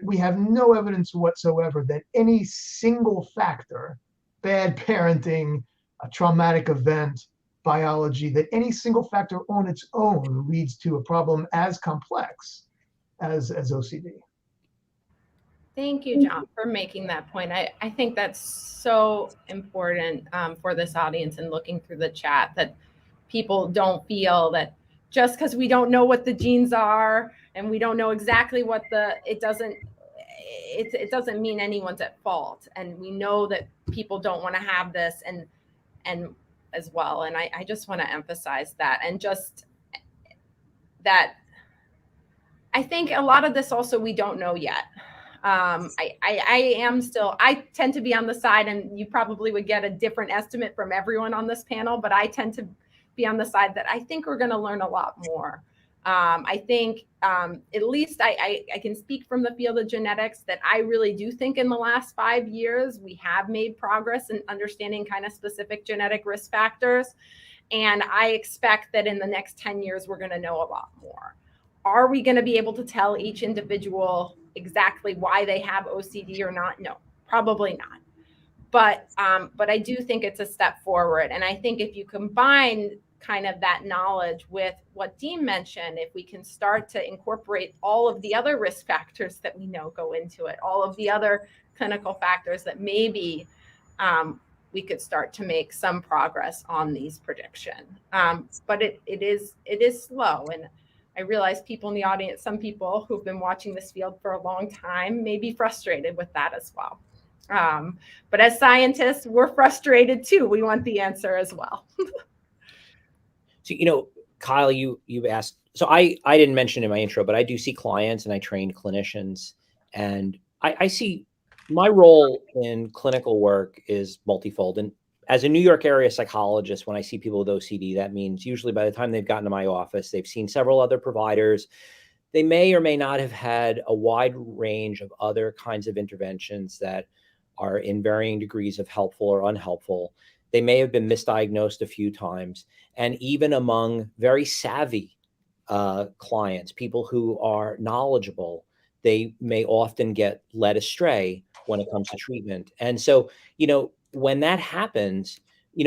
we have no evidence whatsoever that any single factor, bad parenting, a traumatic event, biology, that any single factor on its own leads to a problem as complex as OCD. Thank you, John, for making that point. I think that's so important for this audience, and looking through the chat, that people don't feel that just because we don't know what the genes are and we don't know exactly what it doesn't mean anyone's at fault. And we know that people don't want to have this and as well. And I just want to emphasize that, and just that I think a lot of this also we don't know yet. I tend to be on the side, and you probably would get a different estimate from everyone on this panel, but I tend to be on the side that I think we're going to learn a lot more. I think at least I can speak from the field of genetics that I really do think in the last 5 years, we have made progress in understanding kind of specific genetic risk factors. And I expect that in the next 10 years, we're going to know a lot more. Are we going to be able to tell each individual exactly why they have OCD or not? No, probably not. But I do think it's a step forward. And I think if you combine kind of that knowledge with what Dean mentioned, if we can start to incorporate all of the other risk factors that we know go into it, all of the other clinical factors, that maybe we could start to make some progress on these predictions. But it is slow. And I realize people in the audience, some people who've been watching this field for a long time may be frustrated with that as well. But as scientists, we're frustrated too. We want the answer as well. So, Kyle, you asked, so I didn't mention in my intro, but I do see clients and I train clinicians, and I see my role in clinical work is multifold. And as a New York area psychologist, when I see people with OCD, that means usually by the time they've gotten to my office, they've seen several other providers. They may or may not have had a wide range of other kinds of interventions that are in varying degrees of helpful or unhelpful. They may have been misdiagnosed a few times. And even among very savvy clients, people who are knowledgeable, they may often get led astray when it comes to treatment. And so, when that happens,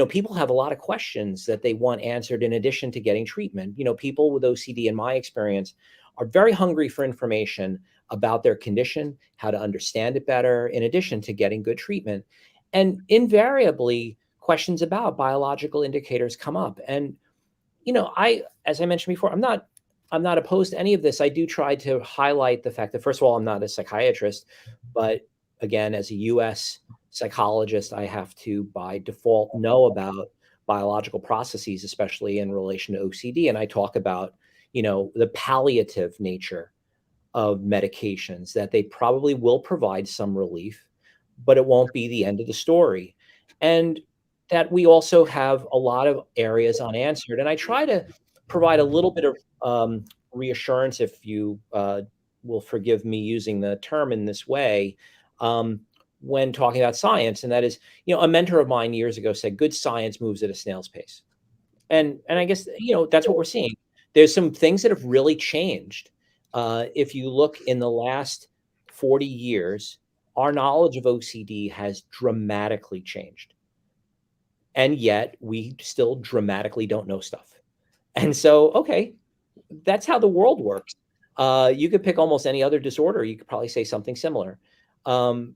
people have a lot of questions that they want answered in addition to getting treatment. People with OCD, in my experience, are very hungry for information about their condition, how to understand it better, in addition to getting good treatment. And invariably, questions about biological indicators come up. And, as I mentioned before, I'm not opposed to any of this. I do try to highlight the fact that, first of all, I'm not a psychiatrist, but again, as a US psychologist, I have to, by default, know about biological processes, especially in relation to OCD. And I talk about, the palliative nature of medications, that they probably will provide some relief, but it won't be the end of the story. And that we also have a lot of areas unanswered. And I try to provide a little bit of reassurance, if you will forgive me using the term in this way, when talking about science. And that is, a mentor of mine years ago said, good science moves at a snail's pace. And I guess, that's what we're seeing. There's some things that have really changed. If you look in the last 40 years, our knowledge of OCD has dramatically changed. And yet we still dramatically don't know stuff. And so, okay, that's how the world works. You could pick almost any other disorder. You could probably say something similar. And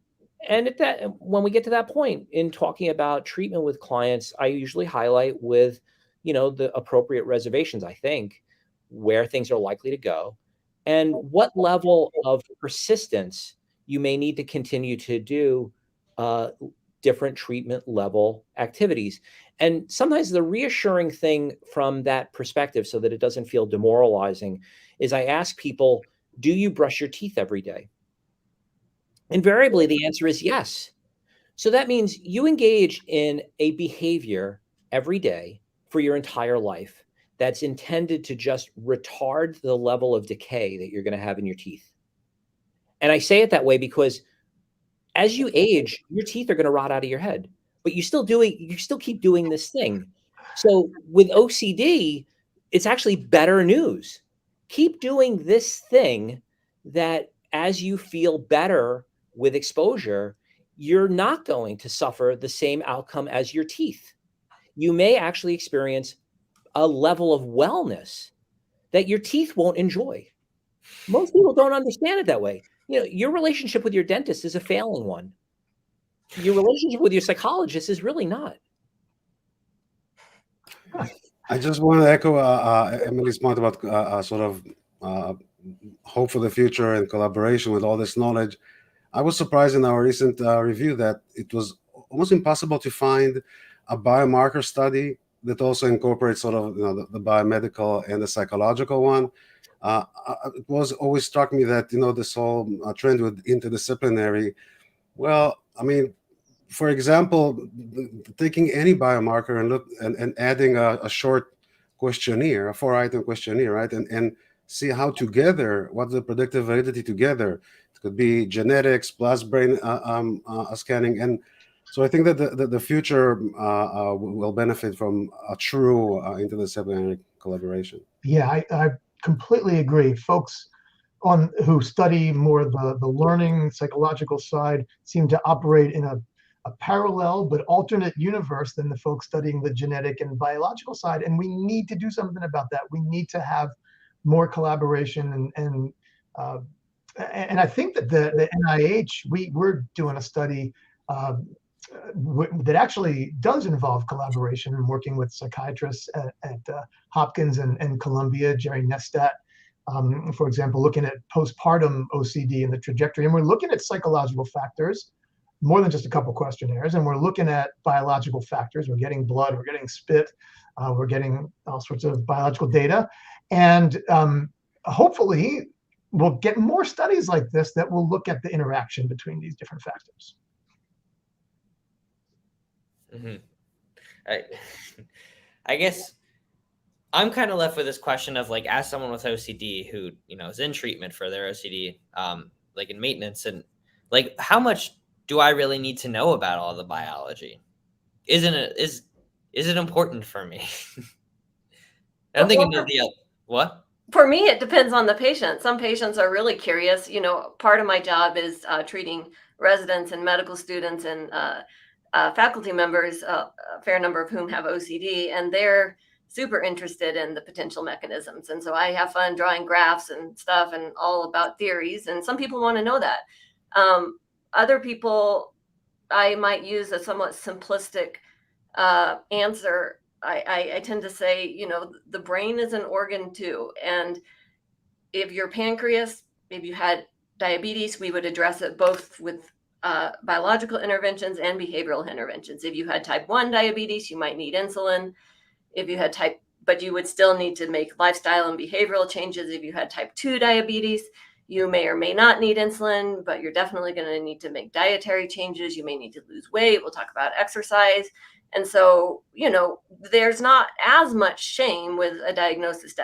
when we get to that point in talking about treatment with clients, I usually highlight with, the appropriate reservations, I think, where things are likely to go and what level of persistence you may need to continue to do different treatment level activities. And sometimes the reassuring thing from that perspective, so that it doesn't feel demoralizing, is I ask people, do you brush your teeth every day? Invariably, the answer is yes. So that means you engage in a behavior every day for your entire life that's intended to just retard the level of decay that you're going to have in your teeth. And I say it that way because as you age, your teeth are going to rot out of your head, but you still keep doing this thing. So with OCD, it's actually better news. Keep doing this thing that as you feel better with exposure, you're not going to suffer the same outcome as your teeth. You may actually experience a level of wellness that your teeth won't enjoy. Most people don't understand it that way. Your relationship with your dentist is a failing one. Your relationship with your psychologist is really not. I just want to echo Emily's point about sort of hope for the future and collaboration with all this knowledge. I was surprised in our recent review that it was almost impossible to find a biomarker study that also incorporates sort of the biomedical and the psychological one. It was always struck me that this whole trend with interdisciplinary. Well, I mean, for example, taking any biomarker and adding a short questionnaire, a 4-item questionnaire, right, and see how together, what's the predictive validity together. It could be genetics plus brain scanning, and so I think that the future will benefit from a true interdisciplinary collaboration. Yeah, I completely agree. Folks who study more the learning psychological side seem to operate in a parallel but alternate universe than the folks studying the genetic and biological side. And we need to do something about that. We need to have more collaboration and I think that the NIH, we're doing a study that actually does involve collaboration and working with psychiatrists at Hopkins and Columbia, Jerry Nestat, for example, looking at postpartum OCD and the trajectory. And we're looking at psychological factors, more than just a couple questionnaires. And we're looking at biological factors. We're getting blood, we're getting spit, we're getting all sorts of biological data. And hopefully we'll get more studies like this that will look at the interaction between these different factors. Mm-hmm. I guess I'm kind of left with this question of, like, as someone with OCD who, is in treatment for their OCD, like in maintenance, and like, how much do I really need to know about all the biology? Is it important for me? I'm thinking of the what? For me, it depends on the patient. Some patients are really curious. You know, part of my job is treating residents and medical students and faculty members, a fair number of whom have OCD, and they're super interested in the potential mechanisms. And so I have fun drawing graphs and stuff and all about theories. And some people want to know that. Other people, I might use a somewhat simplistic answer. I tend to say, you know, the brain is an organ too. And if your pancreas, if you had diabetes, we would address it both with biological interventions and behavioral interventions. If you had type 1 diabetes, you might need insulin. If you had but you would still need to make lifestyle and behavioral changes. If you had type 2 diabetes, you may or may not need insulin, but you're definitely going to need to make dietary changes. You may need to lose weight. We'll talk about exercise. And so, you know, there's not as much shame with a diagnosis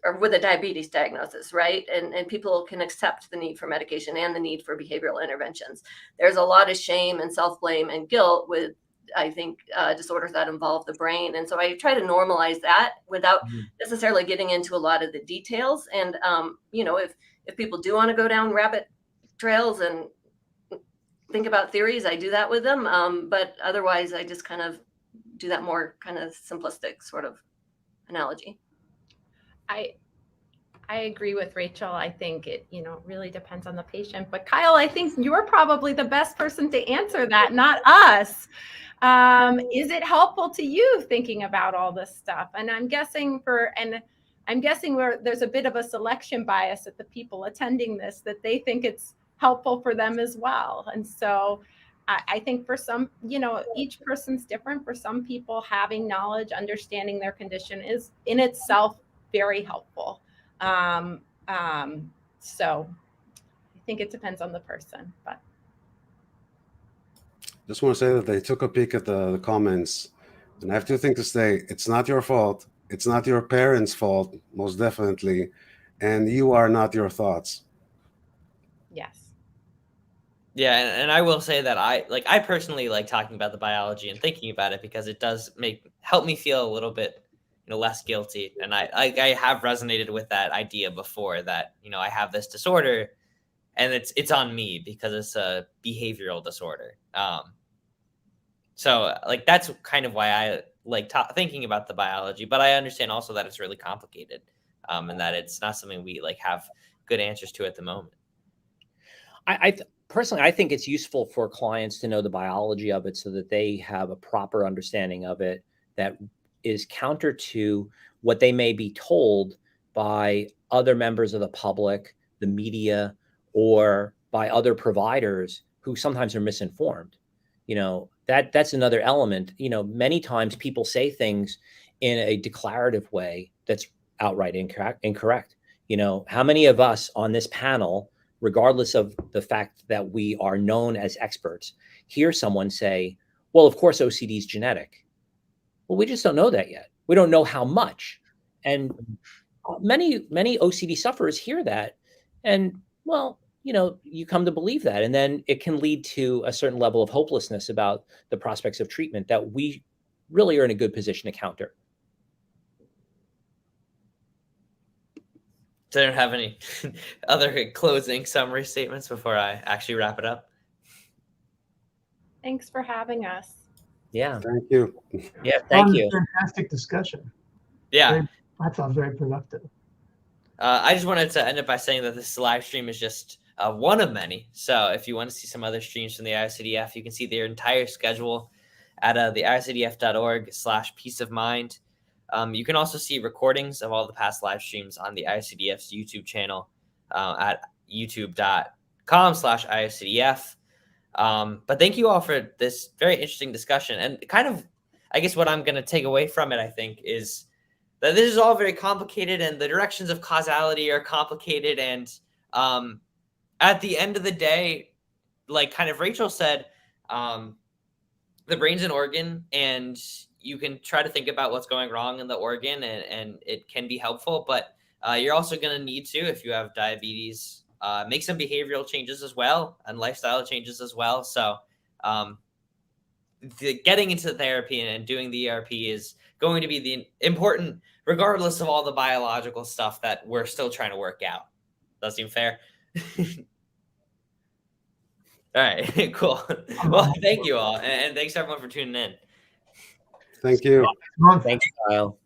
or with a diabetes diagnosis, right? And people can accept the need for medication and the need for behavioral interventions. There's a lot of shame and self-blame and guilt with, I think, disorders that involve the brain. And so I try to normalize that without necessarily getting into a lot of the details. And, you know, if people do want to go down rabbit trails and think about theories, I do that with them. But otherwise, I just kind of do that more kind of simplistic sort of analogy. I agree with Rachel. I think it, you know, really depends on the patient. But Kyle, I think you're probably the best person to answer that, not us. Is it helpful to you thinking about all this stuff? And I'm guessing there's a bit of a selection bias at the people attending this, that they think it's helpful for them as well. And so I think for some, you know, each person's different. For some people, having knowledge, understanding their condition is in itself very helpful. So I think it depends on the person, but. Just want to say that they took a peek at the comments, and I have two things to say. It's not your fault. It's not your parents' fault, most definitely. And you are not your thoughts. Yes. Yeah, and I will say that I personally like talking about the biology and thinking about it because it does help me feel a little bit, you know, less guilty. And I have resonated with that idea before that, you know, I have this disorder and it's on me because it's a behavioral disorder. So like that's kind of why I like thinking about the biology, but I understand also that it's really complicated, and that it's not something we like have good answers to at the moment. Personally, I think it's useful for clients to know the biology of it so that they have a proper understanding of it that is counter to what they may be told by other members of the public, the media, or by other providers who sometimes are misinformed. You know, that's another element. You know, many times people say things in a declarative way that's outright incorrect. You know, how many of us on this panel, regardless of the fact that we are known as experts, hear someone say, well, of course, OCD is genetic. Well, we just don't know that yet. We don't know how much. And many OCD sufferers hear that. And, well, you know, you come to believe that. And then it can lead to a certain level of hopelessness about the prospects of treatment that we really are in a good position to counter. So I don't have any other closing summary statements before I actually wrap it up. Thanks for having us. Yeah. Thank you. Yeah, thank you. Fantastic discussion. Yeah. I thought very productive. I just wanted to end up by saying that this live stream is just one of many. So if you want to see some other streams from the IOCDF, you can see their entire schedule at the iocdf.org/peace of mind. You can also see recordings of all the past live streams on the IOCDF's YouTube channel at youtube.com/IOCDF. But thank you all for this very interesting discussion. And kind of, I guess what I'm going to take away from it, I think, is that this is all very complicated and the directions of causality are complicated. And at the end of the day, like kind of Rachel said, the brain's an organ and you can try to think about what's going wrong in the organ and it can be helpful, but you're also going to need to, if you have diabetes, make some behavioral changes as well and lifestyle changes as well. So getting into therapy and doing the ERP is going to be the important, regardless of all the biological stuff that we're still trying to work out. Does that seem fair? All right, cool. Well, thank you all. And thanks everyone for tuning in. Thank you. Month. Thanks, Kyle.